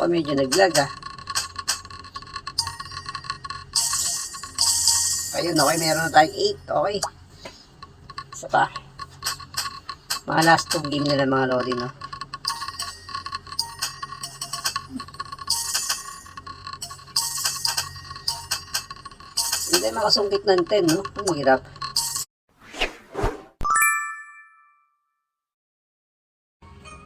medyo nag-lag Ayun, okay, meron na tayong 8. Okay. Isa pa. Mga last 2 game na mga lodi, no? Hindi makasungkit ng 10, no? Ang hirap.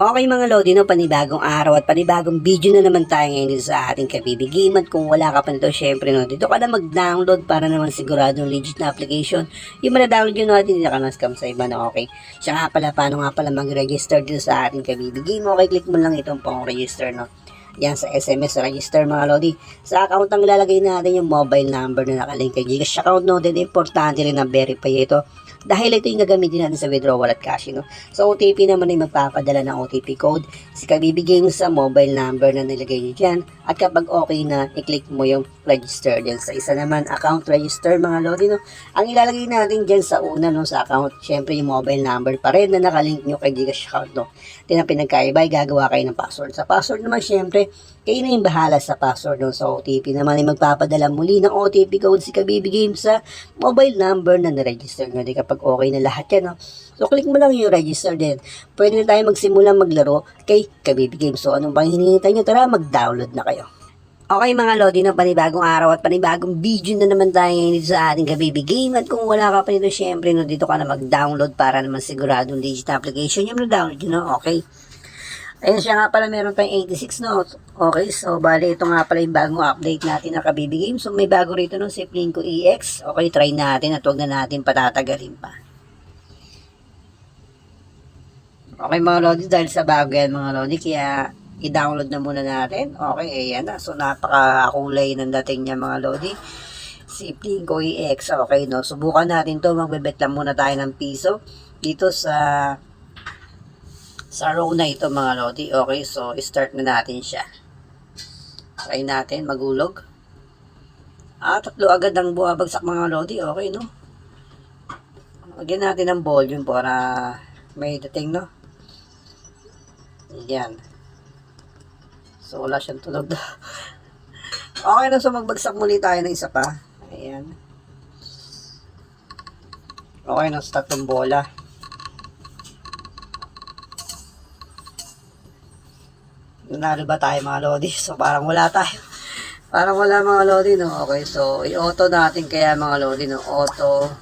Okay mga lodi, no, panibagong araw at panibagong video na naman tayo ngayon dito sa ating kabibigim. At kung wala ka pa nito, syempre, no, dito ka na mag-download para naman siguradong legit na application. Yung mana-download yun natin, hindi ka na-scam sa iba na okay. Siya nga pala, paano nga pala mag-register dito sa ating kabibigim. Okay, click mo lang itong pang register, no. Yan sa SMS register mga lodi. Sa account ang ilalagay natin yung mobile number na nakalink kay Gcash account, no. Then importante rin na verify ito. Dahil ito yung gagamitin natin sa withdrawal at cash, no? So, OTP naman ay magpapadala ng OTP code. Bibigay mo sa mobile number na nilagay nyo dyan. At kapag okay na, i-click mo yung register dyan. Sa isa naman, account register, mga lodi, no? Ang ilalagay natin dyan sa una, no, sa account, syempre yung mobile number pa rin na nakalink nyo kay Gcash account, no? Ito na pinagkaiba, gagawa kayo ng password. Sa password naman, syempre, kayo na yung bahala sa password, no? So, OTP naman ay magpapadala muli ng OTP code bibigay sa mobile number na na-register nyo. Di kapag okay na lahat yan, no? So, click mo lang yung register din. Pwede na tayo magsimula maglaro kay kabibigay. So, anong pang hinihintay nyo? Tara, mag-download na kayo. Okay mga lodi, na panibagong araw at panibagong video na naman tayo ngayon dito sa ating Kabibi Game. At kung wala ka pa nito, syempre, no, dito ka na mag-download para naman siguradong legit application yung na-download yun, no? Okay. Ayun siya nga pala, meron tayong 86, no? Okay, so bali, ito nga pala yung bagong update natin ng Kabibi Game. So may bago rito, no? Si Plinko EX. Okay, try natin at huwag na natin patatagalin pa. Okay mga lodi, dahil sa bago yan mga lodi, kaya i-download na muna natin. Okay, ayan na. So napakakulay ng dating niya mga lodi. Si Plinko EX. Okay, no? Subukan natin to. Magbebet lang muna tayo ng piso dito sa row na ito mga lodi. Okay, so start na natin siya. Try natin magulog. Tatlo agad ang buwabagsak mga lodi. Okay, no? Lagyan natin ng volume para may dating, no? Yan. So wala siyang tunog na. Okay na, so magbagsak muli tayo ng isa pa. Ayan. Okay na, sa tatlong bola. Nanalo ba tayo mga lodi? So parang wala tayo. Parang wala mga lodi, no? Okay, so i-auto natin kaya mga lodi, no? Auto.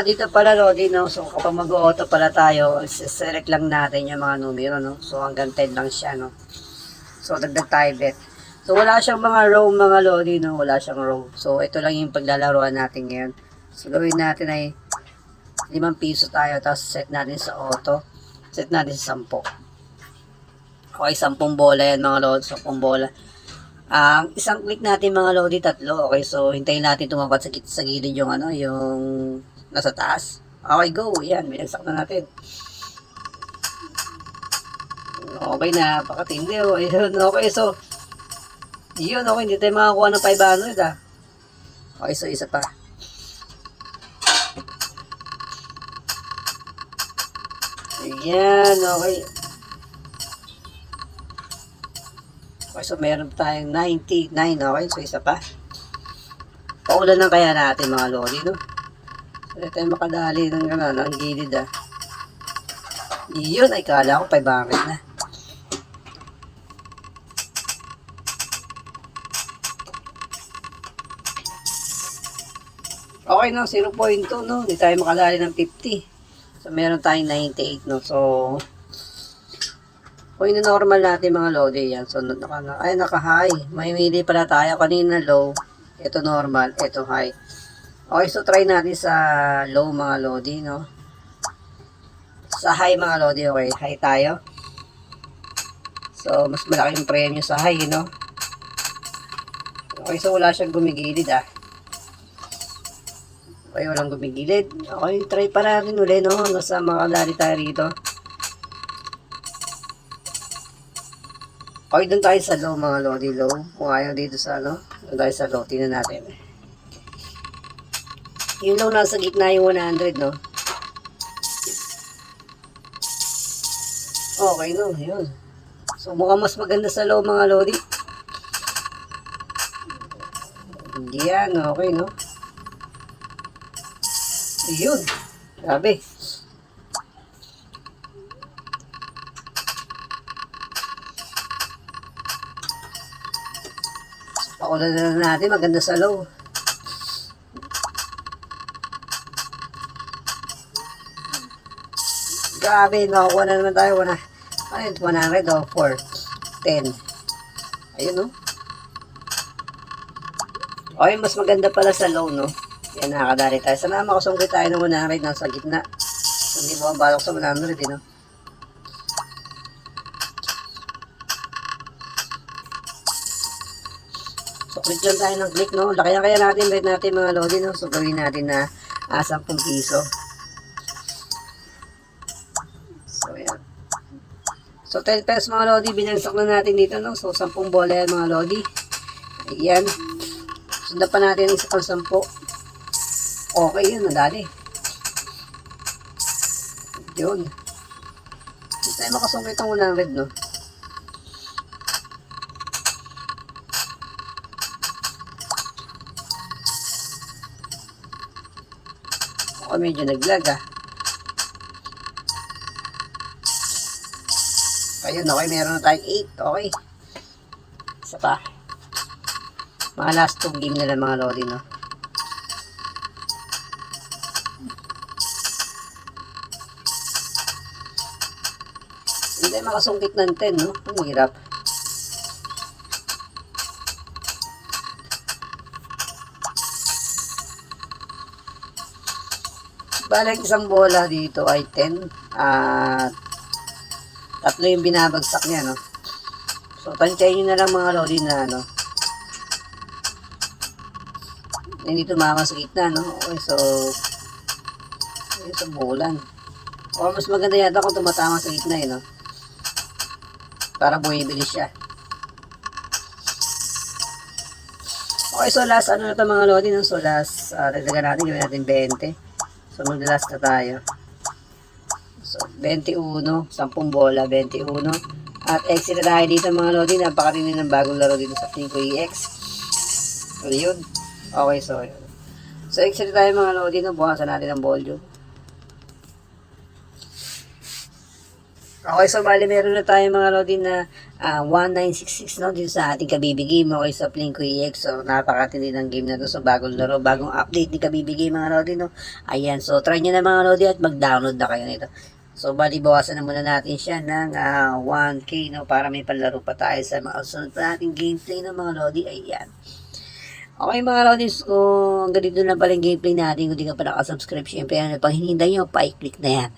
Dito pala lodi, no? So kapag mag-auto pala tayo, select lang natin yung mga numero, no? So hanggang 10 lang siya, no? So dagdag tayo bet. So wala siyang mga row mga lodi, no? Wala siyang row. So ito lang yung paglalaruan natin ngayon. So gawin natin ay 5 piso tayo, tapos set natin sa auto. Set natin sa 10. Okay, 10 bola yan mga lodi. 10 bola. Isang click natin mga lodi, 3. Okay, so hintayin natin tumapat sa gilid yung ano, yung nasa taas. Okay, go. Yan, binagsak na natin. Okay, napakatindi. Ayun, okay, so yun, okay, hindi tayo makakuha ng 500 Okay, so isa pa. Ayan, okay. Okay, so meron tayong 99. Okay, so isa pa. Paulan lang kaya natin mga lodi, no? So, hindi tayo makadali ng gano'n, ang gilid Yun, ay kala ko 500 na. Okay, no? 0.2, no? Hindi tayo makadali ng 50. So, meron tayong 98, no? So, kung ino-normal natin mga lodi yan. So, naka-high. May mili pala tayo. Kanina low. Ito normal. Ito high. Okay, so try natin sa low mga lodi, no? Sa high mga lodi, okay. High tayo. So, mas malaki yung premyo sa high, no? Okay, so wala siyang gumigilid, Okay, walang gumigilid. Okay, try pa natin ulit, no? Nasa makadali tayo rito. Okay, doon tayo sa low mga lodi, low. Kung ayaw dito sa ano, doon tayo sa low. Tingnan natin. Yung low nasa gitna yung 100, no? Okay, no? Yun. So, mukhang mas maganda sa low mga lodi. Yan, okay, no? Yun. Grabe. Pakulan na natin, maganda sa low. Grabe, nakakuha na naman tayo. 100 o 4, 10. Ayun, no? Okay, mas maganda pala sa low, no? Yan, nakakadali tayo. Sana makasungkit tayo ng 100 nasa gitna. So, hindi mo balok sa 100, no? So, click lang tayo ng click, no? Kaya natin, bet natin mga lodi, no? So, gawin natin na 10 piso. So, yan. So, 10 pesos mga lodi, binagsak na natin dito, no? So, 10 bola yan mga lodi. Ayan. Sundan pa natin ang isa pang 10. Okay yun, nadali. Yun. Hindi tayo makasungkit ang 100, no? Ako medyo naglag, ah. Ayun, okay, meron na tayong 8. Okay. Isa pa. Mga last 2 game na lang mga lodi, no? Hindi tayo makasungkit ng 10, no? Ang hirap. Balik isang bola dito ay 10 at 3 yung binabagsak niya, no? So, tansyahin nyo na lang mga lodi na, ano, hindi tumama sa gitna, no? Okay, so, yun sa bulan. O, mas maganda yata kung tumatama sa gitna, no? Para bumibilis siya. Okay, so last, ano na ito mga lodi, no? So, last, dagdagan natin, gawin natin 20. So, mag-last na tayo. So, 21, 10 bola, 21. At exit na tayo dito mga lodi. Napakarinig ng bagong laro dito sa Plinko EX. So, yun. Okay, so, yun. So, exit na tayo mga lodi. No? Bukasan natin ang volume. Okay, so bali meron na tayo mga lodi na 1966 no dito sa ating Kabibi Game. Okay, sa Plinko EX. So napakatindi ng game na to. So bagong laro, bagong update ni Kabibi Game mga lodi, no. Ayan, so try nyo na mga lodi at mag-download na kayo nito. So bali bawasan na muna natin siya ng 1K no para may panlaro pa tayo sa mga sunod pa nating gameplay ng mga lodi. Ayan. Okay mga lodi, so hanggang dito na pala yung gameplay natin. Kung di ka pa nakasubscribe, syempre yan, pag hinihintay nyo, pa-click na yan.